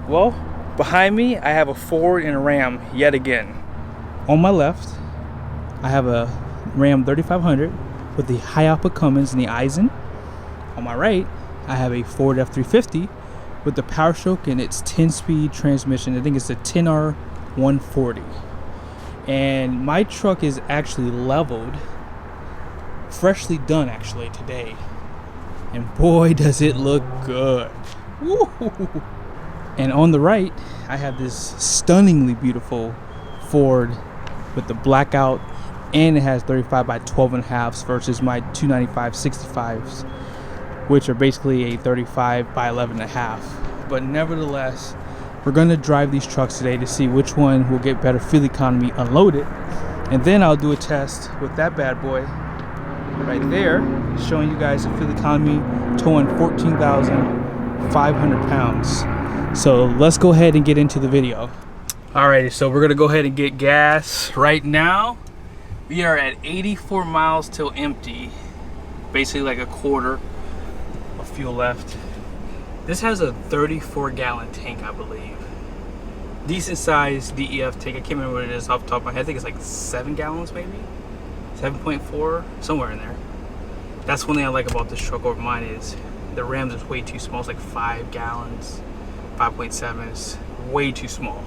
Well, behind me, I have a Ford and a Ram yet again. On my left, I have a Ram 3500 with the high output Cummins and the Eisen. On my right, I have a Ford F350 with the PowerStep and its 10-speed transmission. I think it's a 10R140. And my truck is actually leveled, freshly done actually today. And boy, does it look good. Woo! And on the right, I have this stunningly beautiful Ford with the blackout, and it has 35 by 12 and a halves versus my 295 65s, which are basically a 35 by 11 and a half. But nevertheless, we're going to drive these trucks today to see which one will get better fuel economy unloaded. And then I'll do a test with that bad boy right there, showing you guys the fuel economy towing 14,500 pounds. So let's go ahead and get into the video. Alrighty, so we're going to go ahead and get gas right now. We are at 84 miles till empty. Basically like a quarter of fuel left. This has a 34-gallon tank, I believe. Decent size DEF tank. I can't remember what it is off the top of my head. I think it's like 7 gallons maybe? 7.4, somewhere in there. That's one thing I like about this truck over mine is the Rams is way too small. It's like 5 gallons, 5.7. It's way too small.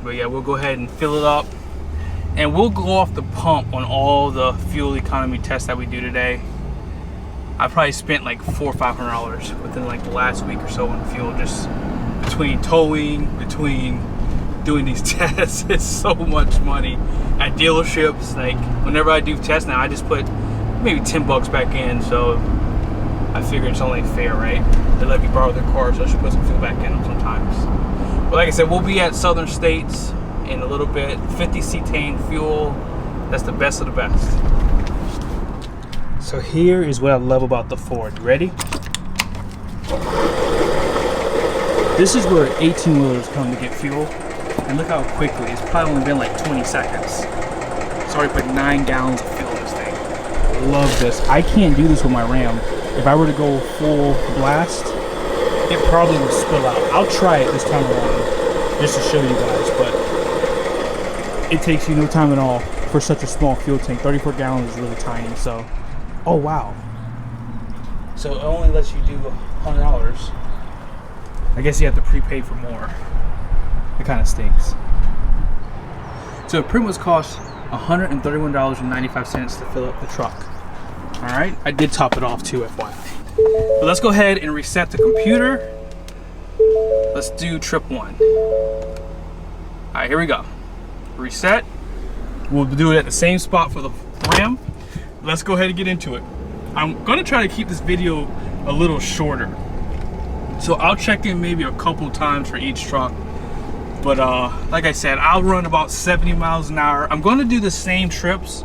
But yeah, we'll go ahead and fill it up. And we'll go off the pump on all the fuel economy tests that we do today. I probably spent like $400 or $500 within like the last week or so on fuel, just between towing, between doing these tests. It's so much money at dealerships. Like whenever I do tests now, I just put maybe $10 back in, so I figure it's only fair, right? They let me borrow their car, so I should put some fuel back in them sometimes. But like I said, we'll be at Southern States in a little bit. 50 cetane fuel, that's the best of the best. So here is what I love about the Ford. Ready? This is where 18-wheelers come to get fuel. And look how quickly, it's probably only been like 20 seconds. It's already put 9 gallons of fuel in this thing. Love this. I can't do this with my Ram. If I were to go full blast, it probably would spill out. I'll try it this time around just to show you guys, but it takes you no time at all for such a small fuel tank. 34 gallons is really tiny, so. Oh wow. So it only lets you do $100. I guess you have to prepay for more. It kind of stinks. So it pretty much costs $131.95 to fill up the truck. Alright, I did top it off too, FYI. But let's go ahead and reset the computer. Let's do trip 1. Alright, here we go. Reset. We'll do it at the same spot for the Ram. Let's go ahead and get into it. I'm gonna try to keep this video a little shorter. So I'll check in maybe a couple times for each truck. But like I said, I'll run about 70 miles an hour. I'm gonna do the same trips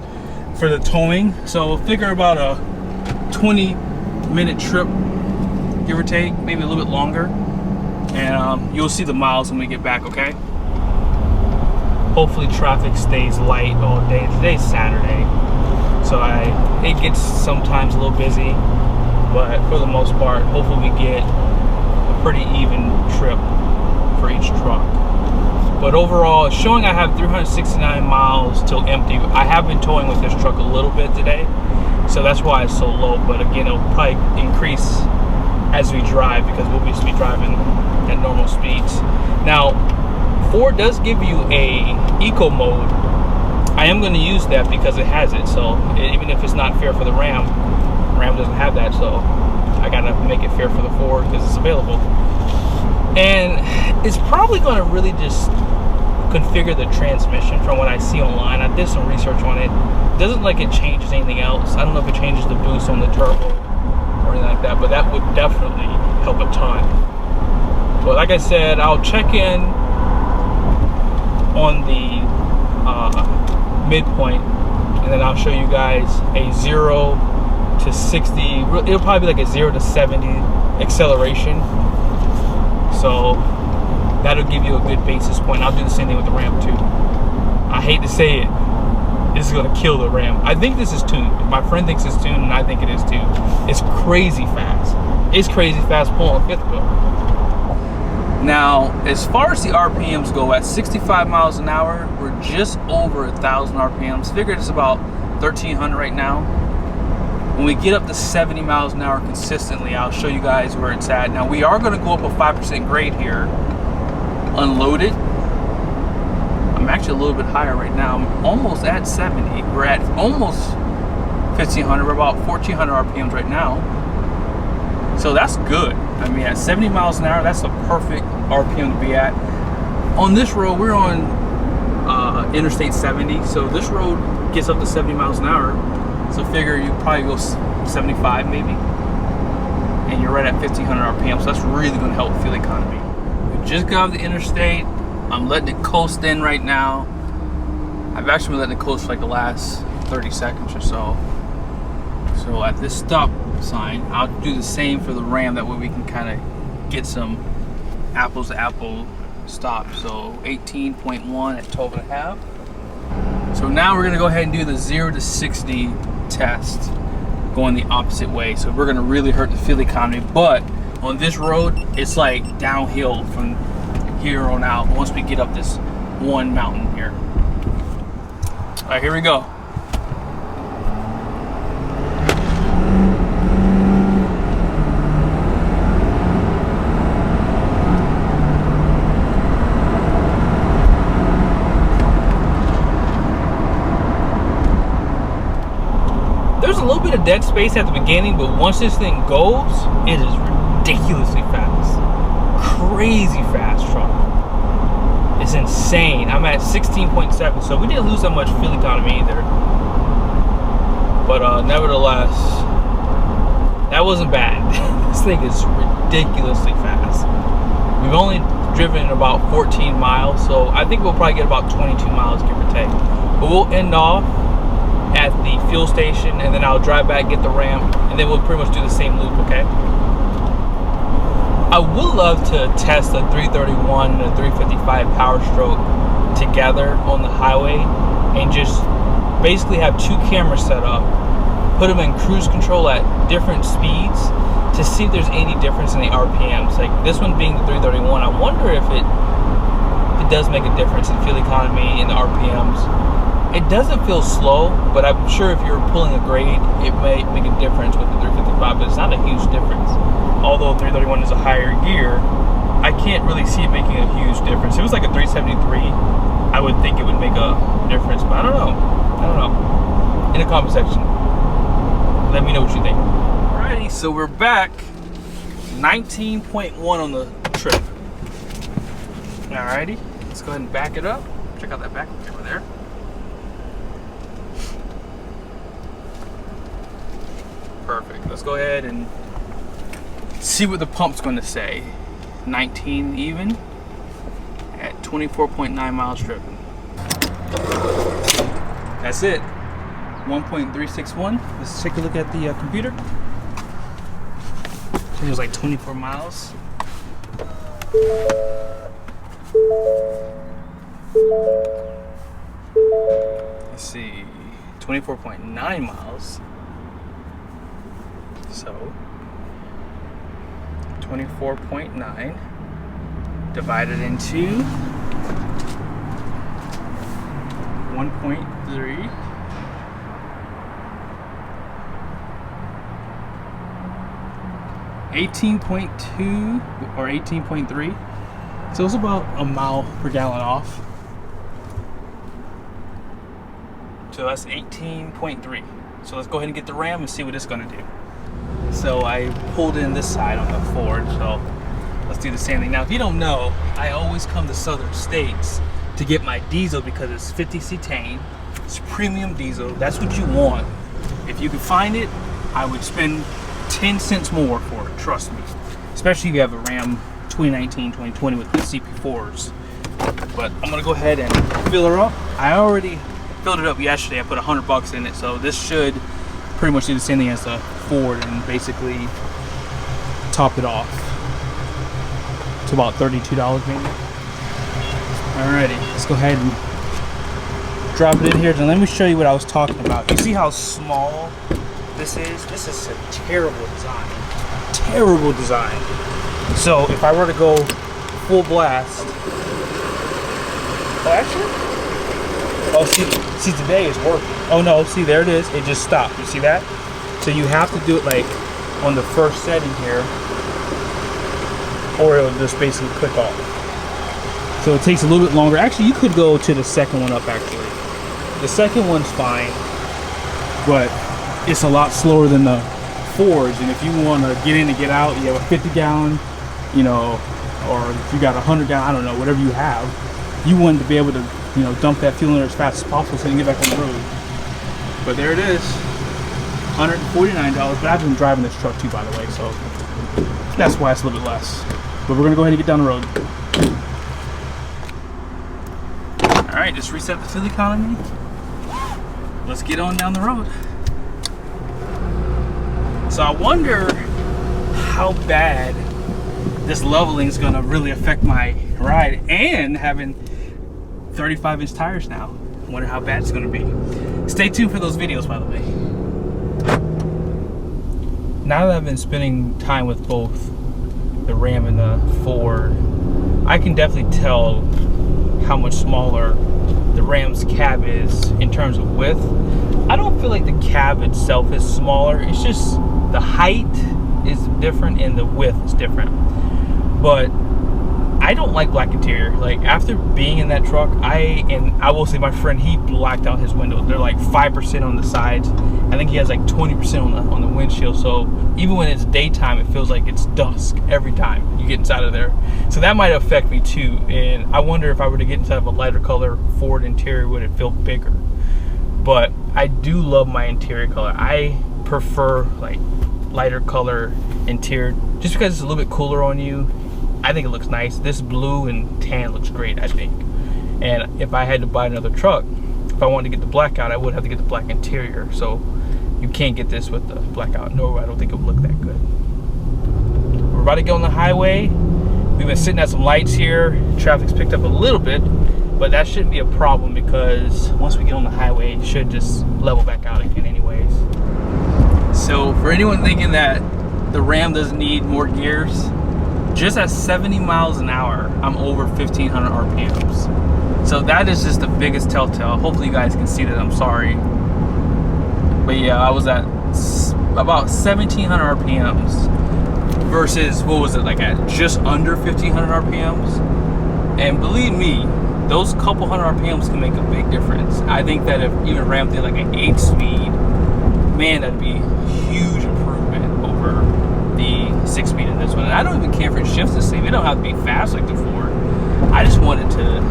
for the towing. So we'll figure about a 20-minute trip, give or take, maybe a little bit longer. And you'll see the miles when we get back, okay? Hopefully traffic stays light all day. Today's Saturday. So it gets sometimes a little busy, but for the most part, hopefully we get a pretty even trip for each truck. But overall, it's showing I have 369 miles till empty. I have been towing with this truck a little bit today, so that's why it's so low. But again, it'll probably increase as we drive because we'll be driving at normal speeds. Now, Ford does give you a eco mode. I am going to use that because it has it. So even if it's not fair for the Ram doesn't have that. So I got to make it fair for the Ford because it's available. And it's probably going to really just configure the transmission from what I see online. I did some research on it. It doesn't like it changes anything else. I don't know if it changes the boost on the turbo or anything like that, but that would definitely help a ton. But like I said, I'll check in on the midpoint, and then I'll show you guys a 0 to 60. It'll probably be like a 0 to 70 acceleration. So that'll give you a good basis point. I'll do the same thing with the Ram too. I hate to say it, this is gonna kill the Ram. I think this is tuned. My friend thinks it's tuned, and I think it is too. It's crazy fast. It's crazy fast pulling a fifth wheel. Now, as far as the RPMs go, at 65 miles an hour, we're just over 1,000 RPMs. Figured it's about 1,300 right now. When we get up to 70 miles an hour consistently, I'll show you guys where it's at. Now, we are going to go up a 5% grade here, unloaded. I'm actually a little bit higher right now. I'm almost at 70. We're at almost 1,500. We're about 1,400 RPMs right now. So that's good. I mean, at 70 miles an hour, that's the perfect RPM to be at. On this road, we're on Interstate 70. So this road gets up to 70 miles an hour. So figure you probably go 75 maybe. And you're right at 1,500 RPM. So that's really going to help fuel economy. We just got off the interstate. I'm letting it coast in right now. I've actually been letting it coast for like the last 30 seconds or so. So at this stop sign, I'll do the same for the Ram. That way we can kind of get some apples to apple stop. So 18.1 at 12.5. So now we're gonna go ahead and do the 0 to 60 test, going the opposite way. So we're gonna really hurt the fuel economy. But on this road, it's like downhill from here on out once we get up this one mountain here. All right, here we go. There's a little bit of dead space at the beginning, but once this thing goes, it is ridiculously fast. Crazy fast truck. It's insane. I'm at 16.7, so we didn't lose that much fuel economy either. But nevertheless, that wasn't bad. This thing is ridiculously fast. We've only driven about 14 miles, so I think we'll probably get about 22 miles, give or take. But we'll end off at the fuel station, and then I'll drive back, get the Ram, and then we'll pretty much do the same loop, okay? I would love to test the 331 and the 355 Power Stroke together on the highway and just basically have two cameras set up, put them in cruise control at different speeds to see if there's any difference in the RPMs. Like this one being the 331, I wonder if it does make a difference in fuel economy and the RPMs. It doesn't feel slow, but I'm sure if you're pulling a grade, it may make a difference with the 355, but it's not a huge difference. Although 331 is a higher gear, I can't really see it making a huge difference. If it was like a 373, I would think it would make a difference, but I don't know. In the comment section, let me know what you think. Alrighty, so we're back. 19.1 on the trip. Alrighty, let's go ahead and back it up. Check out that back over there. Perfect. Let's go ahead and see what the pump's going to say. 19 even at 24.9 miles driven. That's it. 1.361. Let's take a look at the computer. I think it was like 24 miles. Let's see. 24.9 miles. So 24.9 divided into 1.3. $18.2 or 18.3. So it's about a mile per gallon off. So that's 18.3. So let's go ahead and get the Ram and see what it's going to do. So I pulled in this side on the Ford, so let's do the same thing. Now, if you don't know, I always come to southern states to get my diesel because it's 50 cetane. It's premium diesel. That's what you want. If you could find it, I would spend 10 cents more for it, trust me. Especially if you have a Ram 2019, 2020 with the CP4s. But I'm gonna go ahead and fill her up. I already filled it up yesterday. I put $100 in it, so this should pretty much do the same thing as the Ford and basically top it off to about $32 maybe. Alrighty, let's go ahead and drop it in here. And let me show you what I was talking about. You see how small this is? This is a terrible design. Terrible design. So if I were to go full blast. Oh, actually? Oh, see, today it's working. Oh no, see, there it is. It just stopped. You see that? So you have to do it like on the first setting here, or it'll just basically click off. So it takes a little bit longer. Actually, you could go to the second one up, actually. The second one's fine, but it's a lot slower than the Fords. And if you want to get in and get out, you have a 50 gallon, you know, or if you got a 100 gallon, I don't know, whatever you have, you want to be able to, you know, dump that fuel in there as fast as possible so you can get back on the road. But there it is, $149. But I've been driving this truck too, by the way, so that's why it's a little bit less. But we're gonna go ahead and get down the road. All right, just reset the fuel economy. Let's get on down the road. So I wonder how bad this leveling is gonna really affect my ride, and having 35-inch tires now. I wonder how bad it's gonna be. Stay tuned for those videos, by the way. Now that I've been spending time with both the Ram and the Ford, I can definitely tell how much smaller the Ram's cab is in terms of width. I don't feel like the cab itself is smaller. It's just the height is different and the width is different. But I don't like black interior. Like, after being in that truck, I will say my friend, he blacked out his windows. They're like 5% on the sides. I think he has like 20% on the windshield. So even when it's daytime, it feels like it's dusk every time you get inside of there. So that might affect me too. And I wonder if I were to get inside of a lighter color Ford interior, would it feel bigger? But I do love my interior color. I prefer like lighter color interior just because it's a little bit cooler on you. I think it looks nice. This blue and tan looks great, I think. And if I had to buy another truck, if I wanted to get the blackout, I would have to get the black interior. So you can't get this with the blackout. No, I don't think it would look that good. We're about to get on the highway. We've been sitting at some lights here. Traffic's picked up a little bit, but that shouldn't be a problem because once we get on the highway, it should just level back out again anyways. So for anyone thinking that the Ram doesn't need more gears, just at 70 miles an hour, I'm over 1,500 RPMs. So that is just the biggest telltale. Hopefully you guys can see that. I'm sorry. But yeah, I was at about 1,700 RPMs versus, what was it, like at just under 1,500 RPMs? And believe me, those couple hundred RPMs can make a big difference. I think that if even Ram did like an 8-speed, man, that'd be a huge improvement over the 6-speed in this one. And I don't even care if it shifts the same. It don't have to be fast like the Ford. I just wanted to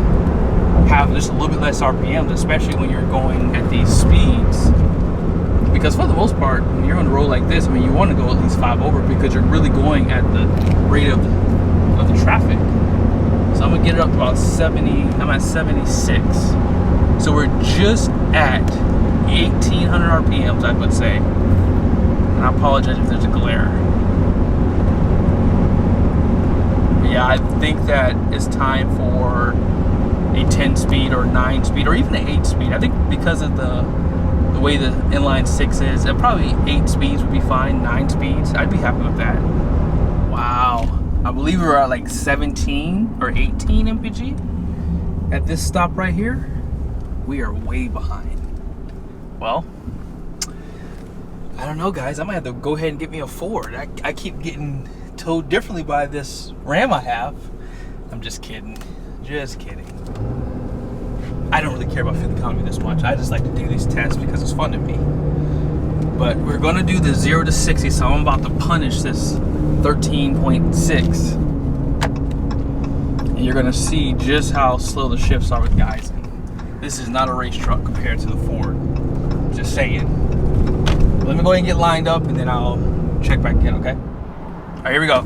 have just a little bit less RPMs, especially when you're going at these speeds. Because for the most part, when you're on the road like this, I mean, you want to go at least 5 over because you're really going at the rate of the traffic. So I'm gonna get it up to about 70. I'm at 76. So we're just at 1,800 RPMs, I would say. And I apologize if there's a glare. But yeah, I think that it's time for a 10-speed or 9-speed or even an 8-speed. I think because of the way the inline 6 is, probably 8 speeds would be fine. 9 speeds, I'd be happy with that. Wow. I believe we're at like 17 or 18 MPG at this stop right here. We are way behind. Well, I don't know, guys. I might have to go ahead and get me a Ford. I keep getting told differently by this Ram I have. I'm just kidding. Just kidding. I don't really care about fuel economy this much. I just like to do these tests because it's fun to me. But we're gonna do the 0 to 60, so I'm about to punish this 13.6. And you're gonna see just how slow the shifts are with guys. This is not a race truck compared to the Ford. Just saying. Let me go ahead and get lined up and then I'll check back in, okay? All right, here we go.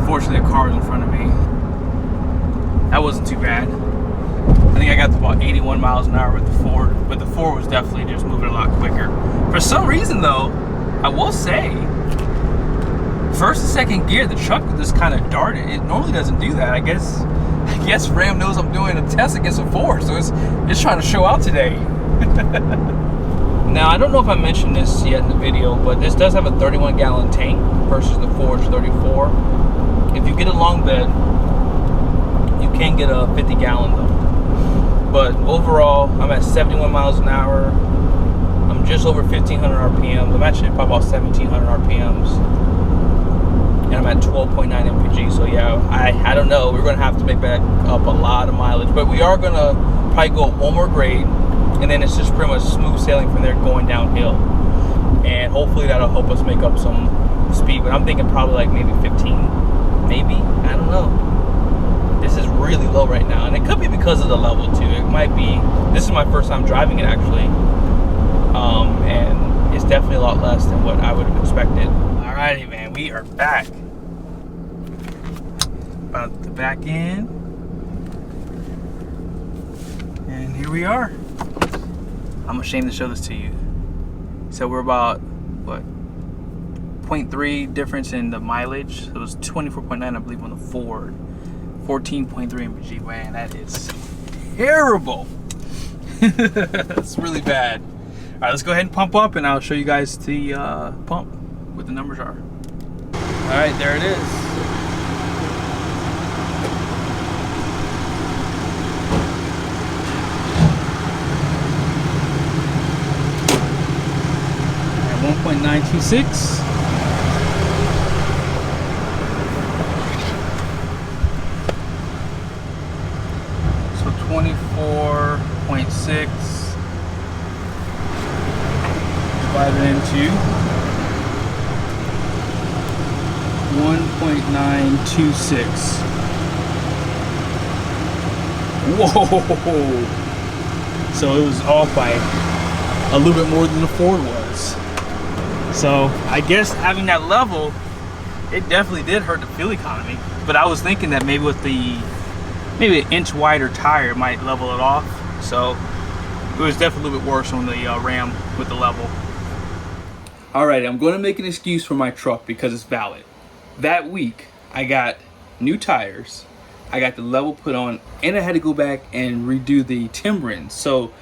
Unfortunately, a car was in front of me. That wasn't too bad. I think I got to about 81 miles an hour with the Ford, but the Ford was definitely just moving a lot quicker. For some reason though, I will say, first and second gear, the truck just kind of darted. It normally doesn't do that. I guess guess Ram knows I'm doing a test against a Ford, so it's trying to show out today. Now, I don't know if I mentioned this yet in the video, but this does have a 31-gallon tank versus the Ford's 34. If you get a long bed, you can get a 50-gallon though. But overall, I'm at 71 miles an hour. I'm just over 1,500 RPMs. I'm actually probably about 1,700 RPMs. And I'm at 12.9 MPG. So yeah, I don't know. We're gonna have to make back up a lot of mileage, but we are gonna probably go one more grade, and then it's just pretty much smooth sailing from there going downhill. And hopefully that'll help us make up some speed. But I'm thinking probably like maybe 15, maybe, I don't know. This is really low right now, and it could be because of the level too. It might be, this is my first time driving it actually. And it's definitely a lot less than what I would have expected. Alrighty, man, we are back. About to back in. And here we are. I'm ashamed to show this to you. So we're about, what, 0.3 difference in the mileage. So it was 24.9, I believe, on the Ford. 14.3 MPG. Man, that is terrible. That's really bad. All right, let's go ahead and pump up, and I'll show you guys the pump, what the numbers are. All right, there it is. At 1.926. So 24.6 divided into 1.926. Whoa! So it was off by a little bit more than the Ford was. So I guess having that level, it definitely did hurt the fuel economy. But I was thinking that maybe with maybe an inch wider tire might level it off. So it was definitely a little bit worse on the Ram with the level. Alright, I'm going to make an excuse for my truck because it's valid. That week, I got new tires, I got the level put on, and I had to go back and redo the timbering. So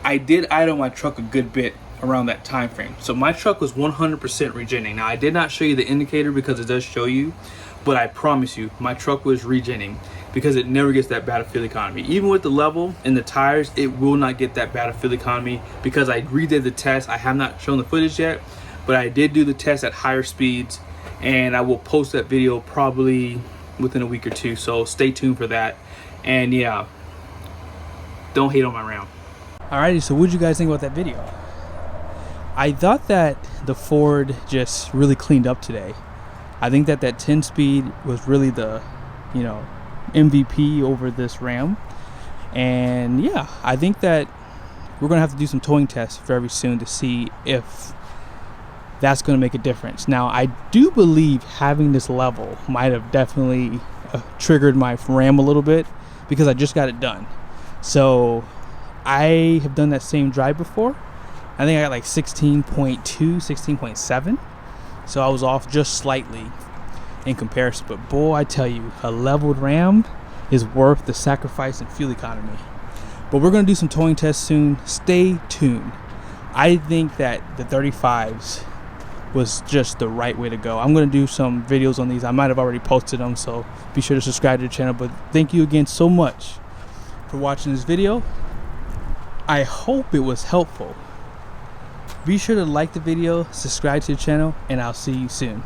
I did idle my truck a good bit around that time frame. So my truck was 100% regenning. Now I did not show you the indicator because it does show you, but I promise you my truck was regenning because it never gets that bad of fuel economy. Even with the level and the tires, it will not get that bad of fuel economy because I redid the test. I have not shown the footage yet, but I did do the test at higher speeds, and I will post that video probably within a week or two, so stay tuned for that. And yeah, don't hate on my Ram. Alrighty, so what did you guys think about that video? I thought that the Ford just really cleaned up today. I think that 10 speed was really the, you know, MVP over this Ram. And yeah, I think that we're gonna have to do some towing tests very soon to see if that's gonna make a difference. Now, I do believe having this level might have definitely triggered my Ram a little bit because I just got it done. So I have done that same drive before. I think I got like 16.2, 16.7. So I was off just slightly in comparison. But boy, I tell you, a leveled Ram is worth the sacrifice in fuel economy. But we're gonna do some towing tests soon. Stay tuned. I think that the 35's was just the right way to go. I'm gonna do some videos on these. I might have already posted them, so be sure to subscribe to the channel. But thank you again so much for watching this video. I hope it was helpful. Be sure to like the video, subscribe to the channel, and I'll see you soon.